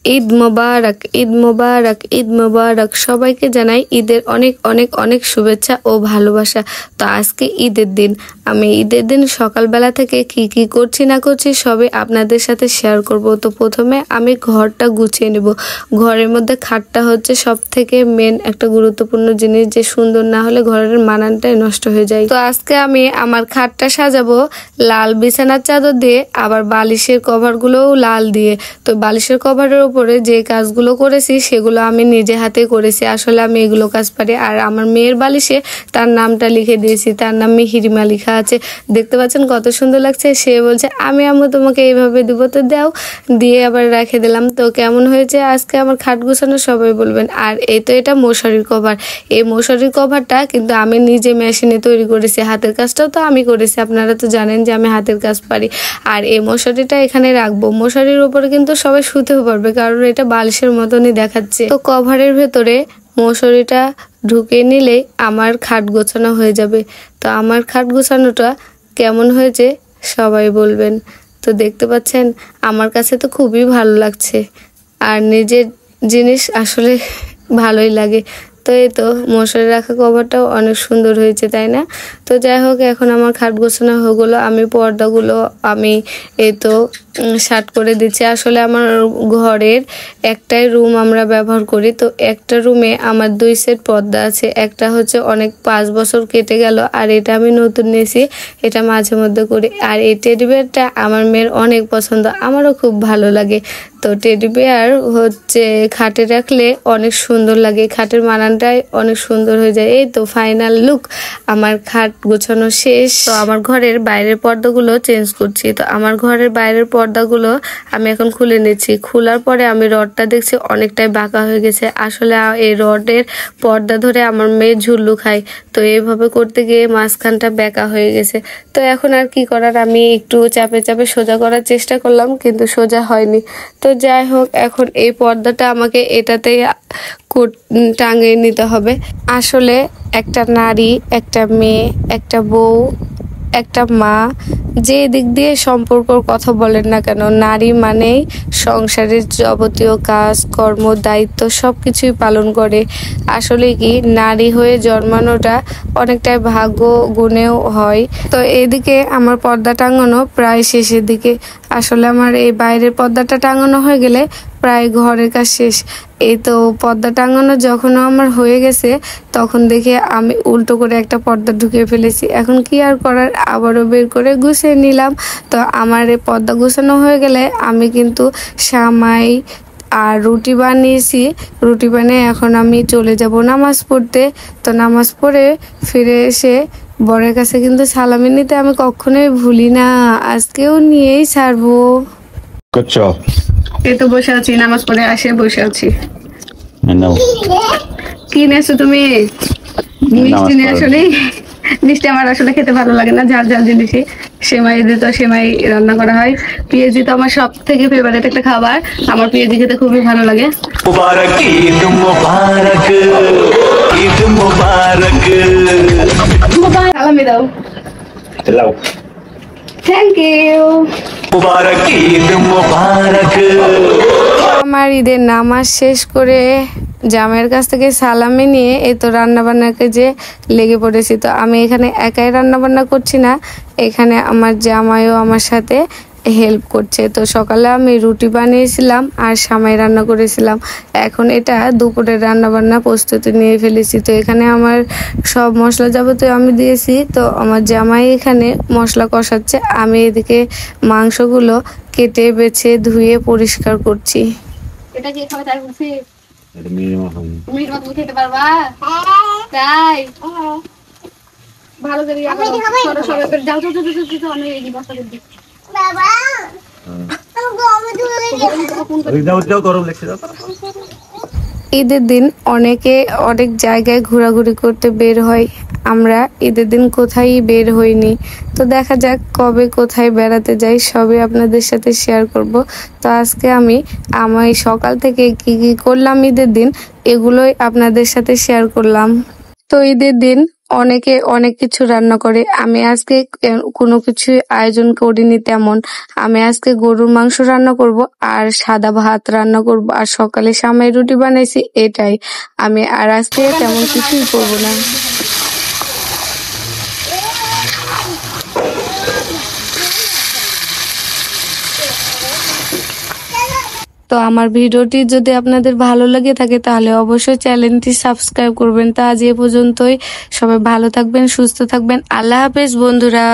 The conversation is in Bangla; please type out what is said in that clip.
ঈদ মোবারক, ঈদ মোবারক, ঈদ মোবারক। সবাইকে জানাই ঈদের অনেক অনেক অনেক শুভেচ্ছা ও ভালোবাসা। তো আজকে ঈদের দিন, আমি ঈদের দিন সকালবেলা থেকে কি কি করছি না করছি সবই আপনাদের সাথে শেয়ার করব। তো প্রথমে আমি ঘরটা গুছিয়ে নেব। ঘরের মধ্যে খাটটা হচ্ছে সব থেকে মেন একটা গুরুত্বপূর্ণ জিনিস, যে সুন্দর না হলে ঘরের মানানটাই নষ্ট হয়ে যায়। তো আজকে আমি আমার খাটটা সাজাবো লাল বিছানার চাদর দিয়ে, আবার বালিশের কভারগুলোও লাল দিয়ে। তো বালিশের কভারের উপরে যে কাজগুলো করেছি সেগুলো আমি নিজে হাতে করেছি। আসলে আমি এগুলো কাজ পারি। আর আমার মেয়ের বালিশে তার নামটা লিখে দিয়েছি, তার নাম মিহিরিমা লেখা আছে। দেখতে পাচ্ছেন কত সুন্দর লাগছে। সে বলছে আমি আম্মু তোমাকে এইভাবে দিব, তো দাও, দিয়ে আবার রেখে দিলাম। তো কেমন হয়েছে আজকে আমার খাট গুছানো সবাই বলবেন। আর এই তো এটা মশারির কভার। এই মশারির কভারটা কিন্তু আমি নিজে মেশিনে তৈরি করেছি, হাতের কাজটাও তো আমি করেছি। আপনারা তো জানেন যে আমি হাতের কাজ পারি। আর এই মশারিটা এখানে রাখবো। মশারির উপরে কিন্তু সবাই শুতেও পারবে, কারণ এটা বালিশের মতনই দেখাচ্ছে। তো কভারের ভেতরে মশারিটা ঢুকে নিলেই আমার খাট গোছানো হয়ে যাবে। তো আমার খাট গোছানোটা কেমন হয়েছে সবাই বলবেন। তো দেখতে পাচ্ছেন আমার কাছে তো খুবই ভালো লাগছে, আর নিজের জিনিস আসলে ভালোই লাগে। তো এই তো মশারি রাখা কভারটাও অনেক সুন্দর হয়েছে, তাই না? তো যাই হোক, এখন আমার খাট গোছানো হয়ে গেলো। আমি পর্দাগুলো আমি এই তো শার্ট করে দিচ্ছি। আসলে আমার ঘরের একটাই রুম আমরা ব্যবহার করি। তো একটা রুমে আমার 2 সেট পর্দা আছে। একটা হচ্ছে অনেক 5 বছর কেটে গেল, আর এটা আমি নতুন নিয়েছি, এটা মাঝে মধ্যে করি। আর এই টেডি বিয়ারটা আমার মেয়ের অনেক পছন্দ, আমারও খুব ভালো লাগে। তো টেডি বিয়ার হচ্ছে খাটে রাখলে অনেক সুন্দর লাগে, খাটের মানানটাই অনেক সুন্দর হয়ে যায়। এই তো ফাইনাল লুক, আমার খাট গোছানো শেষ। তো আমার ঘরের বাইরের পর্দাগুলো চেঞ্জ করছি। তো আমার ঘরের বাইরের পর্দাগুলো আমি এখন খুলে নিচ্ছি। খোলার পরে আমি রডটা দেখছি অনেকটাই বাঁকা হয়ে গেছে। আসলে এই রডের পর্দা ধরে আমার মেয়ে ঝুল্লু খায়, তো এইভাবে করতে গিয়ে মাঝখানটা বেঁকা হয়ে গেছে। তো এখন আর কি করার, আমি একটু চাপে চাপে সোজা করার চেষ্টা করলাম, কিন্তু সোজা হয়নি। তো যাই হোক, এখন এই পর্দাটা আমাকে এটাতেই টাঙিয়ে নিতে হবে। আসলে একটা নারী, একটা মেয়ে, একটা বউ, একটা মা, যে দিক দিয়ে সম্পর্কর কথা বলেন না কেন, নারী মানেই সংসারের যাবতীয় কাজ কর্ম দায়িত্ব সব কিছুই পালন করে। আসলে কি, নারী হয়ে জন্মানোটা অনেকটাই ভাগ্য গুণেও হয়। তো এদিকে আমার পর্দা টাঙানো প্রায় শেষের দিকে। আসলে আমার এই বাইরের পর্দাটা টাঙানো হয়ে গেলে প্রায় ঘরের কাজ শেষ। এই তো পর্দা টাঙানো যখন আমার হয়ে গেছে, তখন দেখে আমি উল্টো করে একটা পর্দা ঢুকিয়ে ফেলেছি। এখন কি আর করার, আবারও বের করে গুছিয়ে নিলাম। তো আমার এই পর্দা গুছানো হয়ে গেলে আমি কিন্তু সামাই আর রুটি বানিয়েছি। রুটি বানিয়ে এখন আমি চলে যাব নামাজ পড়তে। তো নামাজ পড়ে ফিরে এসে বরের কাছে কিন্তু সালামি নিতে আমি কখনোই ভুলি না, আজকেও নিয়েই ছাড়বো। এই তো বসে আছি, নামাজ পড়ে আসে বসে আছি। কি নিয়েছো তুমি? মিষ্টি নিয়ে আসলে মিষ্টি আমার আসলে খেতে ভালো লাগে না, ঝাল ঝাল জিনিসই। সেমাই দিত, সেমাই রান্না করা হয়। পেঁয়াজি তো আমার সব থেকে ফেভারিট একটা খাবার, আমার পেঁয়াজি খেতে খুবই ভালো লাগে। মুবারক ঈদ মুবারক, ঈদ মুবারক। সালামি দাও। দাও। Thank you. মুবারক ঈদ মুবারক। আমার ঈদের নামাজ শেষ করে জামাইয়ের কাছ থেকে সালামি নিয়ে এই তো রান্নাবান্নার কাজে লেগে পড়েছি। তো আমি এখানে একাই রান্নাবান্না করছি না, এখানে আমার জামাইও আমার সাথে হেল্প করছে। তো সকালে আমি রুটি বানিয়েছিলাম আর সামাই রান্না করেছিলাম। এখন এটা দুপুরের রান্নাবান্না প্রস্তুতি নিয়ে ফেলেছি। তো এখানে আমার সব মশলা যাবতীয় আমি দিয়েছি। তো আমার জামাই এখানে মশলা কষাচ্ছে, আমি এদিকে মাংসগুলো কেটে বেছে ধুয়ে পরিষ্কার করছি। এটা কি খাবে তাই বলছি? খেতে পারবা? তাই ভালো করে যাও তো আমি এই বস্তা দিই। ঈদের দিন অনেকে অনেক জায়গায় ঘোরাঘুরি করতে বের হয়। আমরা ঈদের দিন কোথায় বের হইনি। তো দেখা যাক কবে কোথায় বেড়াতে যাই, সবই আপনাদের সাথে শেয়ার করব। তো আজকে আমি সকাল থেকে কি কি করলাম ঈদের দিন, এগুলোই আপনাদের সাথে শেয়ার করলাম। তো ঈদের দিন অনেকে অনেক কিছু রান্না করে, আমি আজকে কোনো কিছু আয়োজন করিনি তেমন। আমি আজকে গরুর মাংস রান্না করব আর সাদা ভাত রান্না করব আর সকালে সামাই রুটি বানাইছি, এটাই। আমি আর আজকে তেমন কিছুই করব না। তো আমার ভিডিওটি যদি আপনাদের ভালো লাগে থাকে তাহলে অবশ্যই চ্যানেলটি সাবস্ক্রাইব করবেন। তো আজ এ পর্যন্তই। সবাই ভালো থাকবেন, সুস্থ থাকবেন। আল্লাহ হাফেজ বন্ধুরা।